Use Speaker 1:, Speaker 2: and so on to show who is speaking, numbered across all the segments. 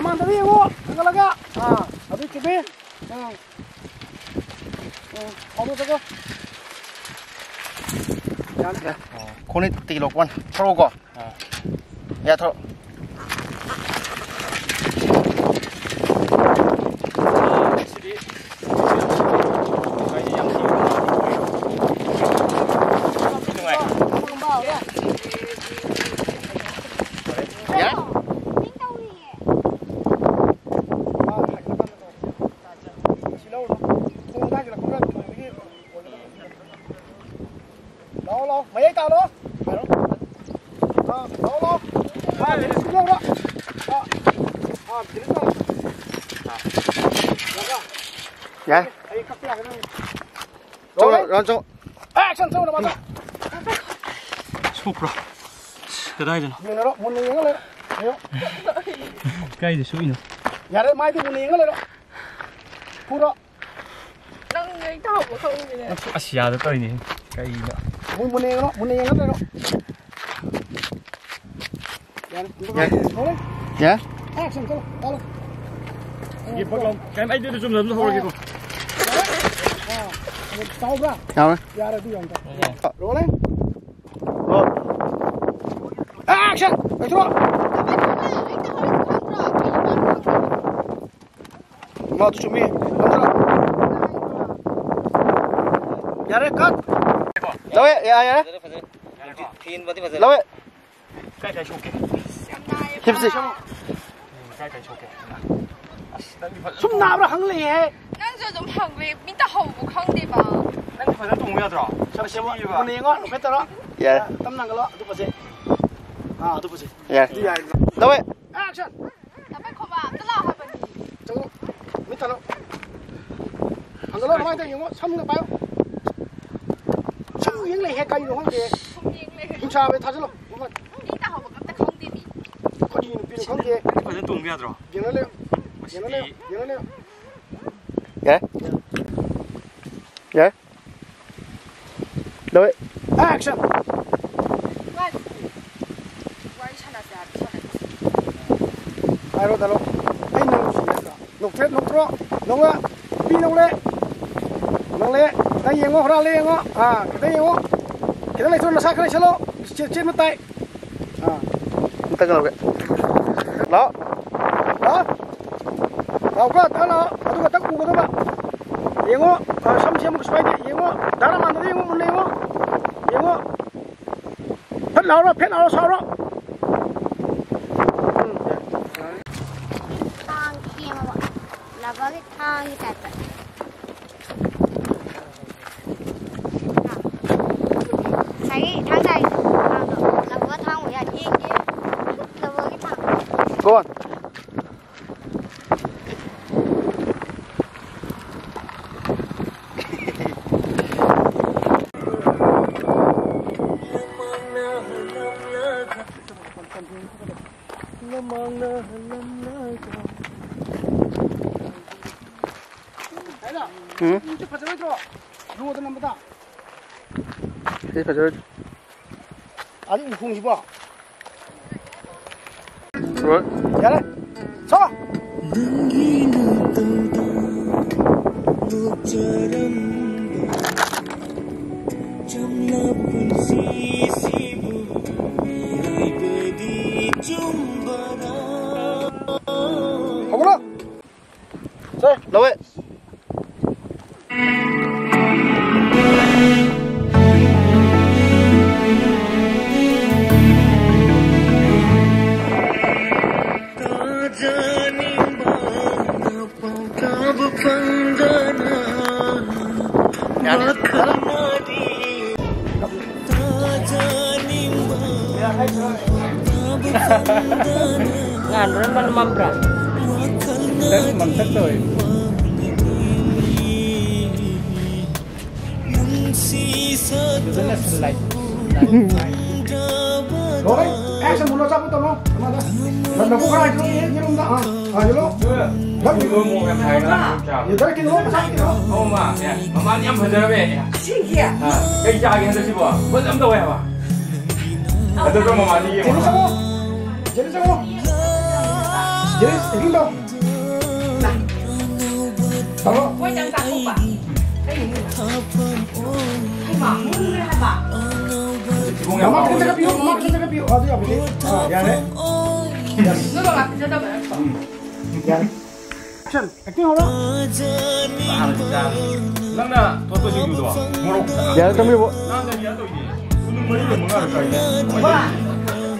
Speaker 1: Daraman tadi ngo, agak-agak. Habis coba. Kamu tu Ya. Kau ni tiga lokwan, throw go. Ya throw. Mấy tao đó. Lâu. Đến lâu đó. Đến lâu. Dạ. Rồi. Action xong rồi mà.
Speaker 2: 소프라. 대단하잖아.
Speaker 1: 문으로 문 이거 래.
Speaker 2: 까이데 소이노.
Speaker 1: 야래 마이도 문 이거 래. 풀어.
Speaker 3: Nâng ngay thầu của không vậy nè.
Speaker 2: 아시아도 떠이네. 까이나.
Speaker 1: 문 이거 래. Dạ. Action xong. Tao.
Speaker 2: 이게 방금 cái 아이디어도 좀 넘는 호르기고.
Speaker 1: Tao ra.
Speaker 4: Đâu
Speaker 1: Dạ rồi đi vòng ta. Rồi lên. Rồi. Action. Mày thua. Mau tu cumi. Dạ rồi cắt. Đâu vậy? Dạ. Đâu vậy?
Speaker 2: cái 쇼게.
Speaker 1: 힘쓰.
Speaker 2: cái 쇼게.
Speaker 1: 숨 나브라 항리해.
Speaker 3: Nâng 좀 항리 밑에 하고 항리 봐.
Speaker 2: 난 벌써 동무야더라.
Speaker 1: 잠시만. 문 이거 로 뺐더라.
Speaker 4: Dạ.
Speaker 1: Tấm năng cái đó, tôi phải tôi phải
Speaker 4: Dạ.
Speaker 1: đi này.
Speaker 4: Đâu vậy?
Speaker 1: Action.
Speaker 3: Tapi kau bah, tu lah apa ni?
Speaker 1: 저거 밑에 너. 안 그러나 많이 되는 거 삼는 거 봐요. 삼는 게 해가 이거 혼자.
Speaker 3: Không nhiên lên.
Speaker 1: 힘차 왜 타질러? 뭔가
Speaker 3: 밑에 하고 깜짝 không đi bị.
Speaker 1: 거기는 비는 관계.
Speaker 2: 벌써 동무야더라.
Speaker 1: 얘네요.
Speaker 4: Dạ. Dạ. Đâu vậy?
Speaker 1: Action.
Speaker 3: Quay sang là đẹp.
Speaker 1: Ai rồi talo. Ai nông gì đó. Nông phết nông trọ. Nông á. Pi nông lệ. Nông lệ. Đây yên ngó ra lệ ngó. Cái đây ngó. Cái đây cho nó sát cái này trên mất tay.
Speaker 4: Người ta cái đó.
Speaker 1: Đâu có đó. Aduh tak buku tu ba. Yengo, samsiam ke supaya yengo, dalam mana yengo mun yengo. Yengo. Pet lau sao đó.
Speaker 5: Thang kia mà bọn là có cái thang như thế. Thấy thang này là có thang của nhà riêng chứ. Là có cái thang.
Speaker 4: Con.
Speaker 1: Itu pasal itu. Lu tu nampak tak?
Speaker 4: Thế phải rồi.
Speaker 1: Ada ufung siapa?
Speaker 4: Rồi.
Speaker 1: Jalan. Sama. Không có. Đây, đâu vậy?
Speaker 6: Ngàn nó mâm ra.
Speaker 2: Tết mầm Tết rồi. Rất là lạnh.
Speaker 1: Rồi, action muốn nó sao tao nó. Lần đầu có ai chứ như lúc đó như lúc. Rất nhiều người mua thầy nó. Nhiều cái kia nó sao kia nó.
Speaker 2: Không mà, mà ăn nhâm phải ra về.
Speaker 3: Xin kìa.
Speaker 2: Cái cha kia nó bảo, vẫn ấm đâu hả bà? Tôi cho mà đi.
Speaker 1: Jadi sao? Jadi, ini dong. Tahu?
Speaker 3: Quay đang tặng không bạn? Cái gì? Hay mà muốn hay bà?
Speaker 1: Mama kita cakap yuk, mama kita cakap yuk. Oh, tu apa ni? Ya ni.
Speaker 3: Nó bảo là kita đâu vậy?
Speaker 1: Ya. Action, acting apa?
Speaker 2: Nana, toto sing judo. Morok.
Speaker 4: Ya, kami bu.
Speaker 2: Nana dia tu ini. Sunung beri dia mengar kau ini.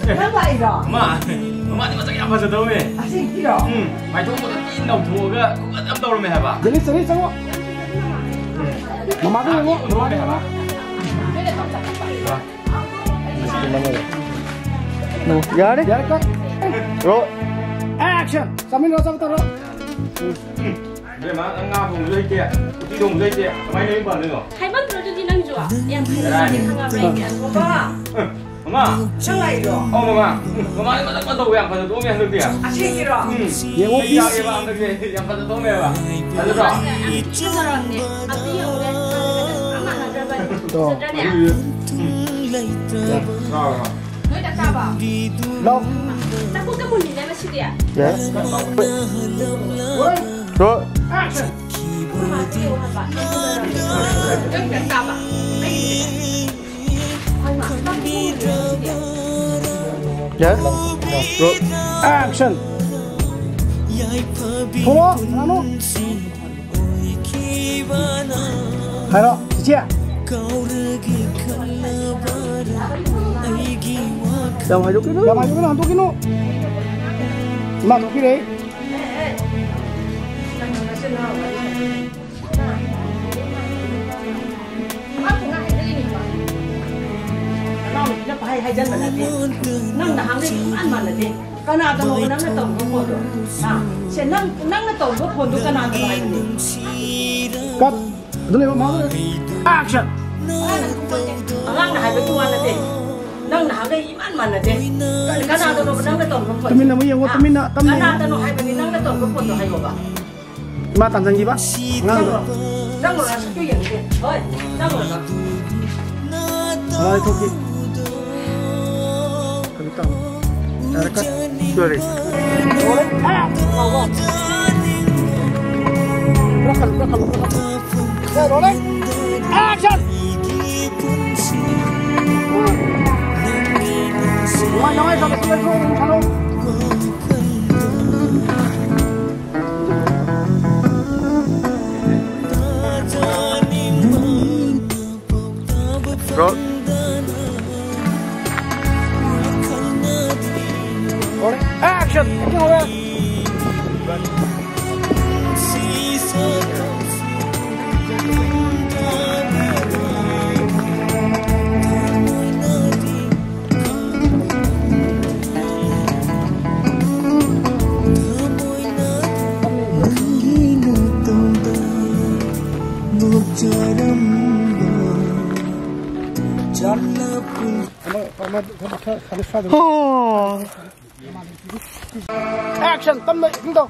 Speaker 3: Kenapa itu?
Speaker 2: Ma, ma ni macam apa sedau ni?
Speaker 3: Asyik kira.
Speaker 2: Mai tu muda tin dah tu ke? Kau tak tahu leh apa?
Speaker 1: Jadi sini semua. Mama tu tengok, mama tu tengok.
Speaker 4: Ya ni.
Speaker 1: Ya kat.
Speaker 4: Roll.
Speaker 1: Action. Sambil rasa betul.
Speaker 2: Dia mah ngah pun leh dia. Ti dong leh dia. Mai ni apa ni lo?
Speaker 6: Hai bang terus jadi nang jua. Yang kita ni kan apa? Apa?
Speaker 2: Mama.
Speaker 3: Sao lại rồi?
Speaker 2: Oh mama. Mama ni macam tahu yang pada tu yang tu dia.
Speaker 3: Asyik kira.
Speaker 1: Yang
Speaker 2: Oh
Speaker 1: office.
Speaker 2: ya, ya bang tu dia. Yang pada tu ni apa? Ada tak?
Speaker 6: Sekarang ni, aku yang udah amat nak dapat. Sebenarnya.
Speaker 3: Nói đặt sao bảo?
Speaker 1: Đâu?
Speaker 6: Takut kamu ni dah masih dia.
Speaker 4: Ya. Roll.
Speaker 1: Action.
Speaker 6: Mati orang pak.
Speaker 3: Nói đặt sao bảo?
Speaker 6: Hai mak, tapi dia.
Speaker 4: Ya. Roll.
Speaker 1: Action. Follow, anu. Hai lo, chia.
Speaker 4: Jangan hidup itu.
Speaker 1: Jangan maju hantu kinu. Mak tu kiri.
Speaker 7: Nó phải hay dân mà là thế, nâng là hàng đi ăn mà là thế, cái nào tao nói nâng là tổng có một rồi, sẽ nâng là tổng có một rồi cái nào tao nói
Speaker 1: Cut. Dulu mau. Action.
Speaker 7: nâng là hai cái tuan là thế, nâng là hàng đi ăn mà là thế, cái nào tao nói nâng là tổng có một,
Speaker 1: Temin nama yang temin nak
Speaker 7: cái
Speaker 1: temin.
Speaker 7: nào tao nói hai cái nâng là tổng có một rồi hay không ạ?
Speaker 1: Ma tanzang jiba. Ngang.
Speaker 7: Nâng rồi là cái gì vậy? Thôi, nâng rồi.
Speaker 1: Hai tu ki. Kalau tahu. Cut.
Speaker 4: Sorry.
Speaker 1: Boleh. Belakang. Ya, boleh. Action. Jangan sampai selesai kalau.
Speaker 4: Roll.
Speaker 1: Boleh. Action. Boleh.
Speaker 4: Oh.
Speaker 1: Action. Tâm lại chúng tôi.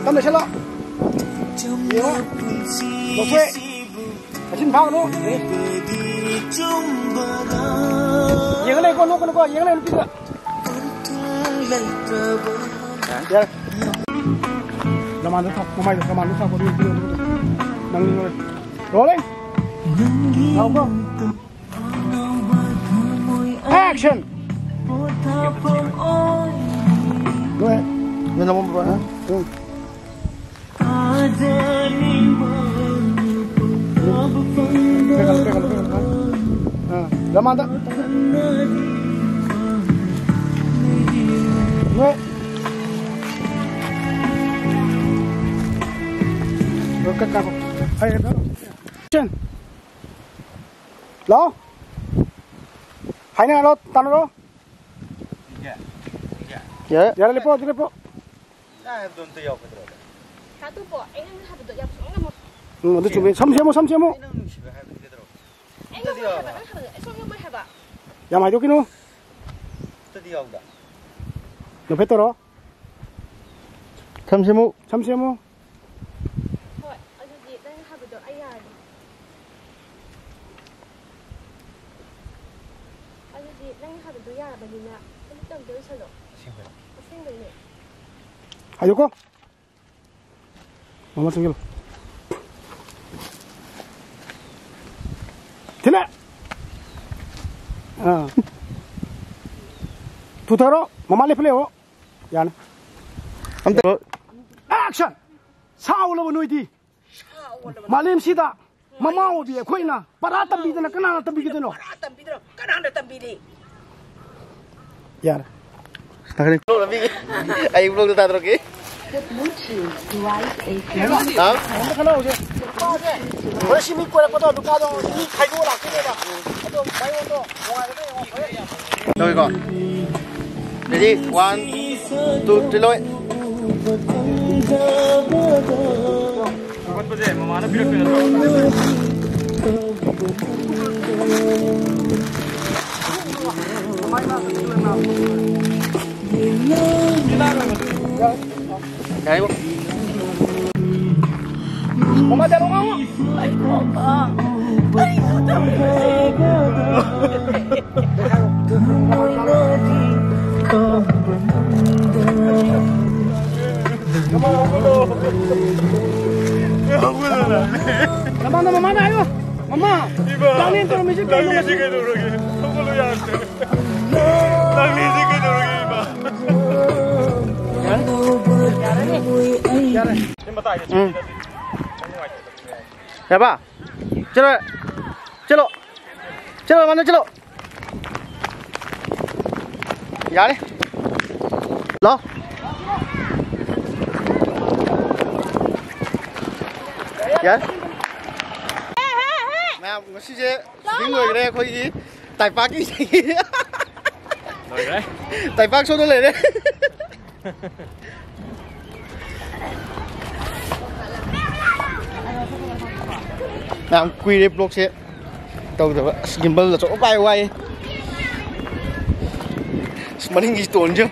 Speaker 1: Tâm lại xem lo. Đồ thuê. Ở trên phao nữa. Những cái này con nó có những cái này nó kia. Ya. Laman tu, mamai tu, laman tu, kau dia nang ni. Rolling. Now go. Action. Go ahead.
Speaker 4: Ini nama berapa?
Speaker 1: Pegang. Laman tak? Go. Cut kamu. Ayo dah. Action. Lo. Hai ni lo, tanah lo.
Speaker 4: Ya.
Speaker 1: Ya lepo, lepo.
Speaker 6: Satu po, enggak satu tu yang enggak mau.
Speaker 1: Itu cuma sam-sam.
Speaker 6: Enggak mau hebat, enggak mau hebat.
Speaker 1: Yang maju kinu. No petoro.
Speaker 4: Samsimu.
Speaker 6: Thôi, anh đi. ꯑꯗꯨꯗꯤ ꯅꯪ ꯍꯥꯏꯕꯗꯣ ꯌꯥꯔꯕꯅꯤꯅ ꯑꯩ ꯇꯝꯗꯣꯏ ꯁꯜꯂꯣ ꯑꯁꯦꯡꯕꯩꯅꯦ
Speaker 1: 하요고 마마 챙겨 되네 두타로 마마 레플레오 야네
Speaker 4: Không được.
Speaker 1: 액션 사올로 노이디 말렘시다 마마오 비에 코이나 빠라 땀비드나 까나 땀비기드노
Speaker 7: cái nào là tầm bì đi
Speaker 1: 야네
Speaker 4: Tak ada. Belum tapi. Ayo belum tu tak terus ke? Hah?
Speaker 1: 하나 오지 열심히 꼬라 꼬다 누가도 이 가지고 락기네다 또 바이오도 동아리도
Speaker 4: Rồi con. Ready? 1, 2, 3 lôi.
Speaker 2: Buat apa je? Mama nak pilih pilih.
Speaker 4: Đấy bố.
Speaker 1: 엄마 데려가 Mama, mama, ayo. Mama. Tangin terus mesti kau nak sikit dulu lagi. Kamu lu yang. Tangin sikit dulu lagi, Ma. Ya. Ini mata aja.
Speaker 4: Siapa? Chalo. Chalo. Chalo mana chalo? Ya ni. Lo. Ya. Nào, nó xí xí, những người đây coi gì, tài phá cái gì?
Speaker 2: Rồi đấy.
Speaker 4: Tài phá số nó lên đấy. Nào, quy đi block xe. Tàu rồi, gimbal là chỗ bay quay. Mà đi nghỉ tuần chứ.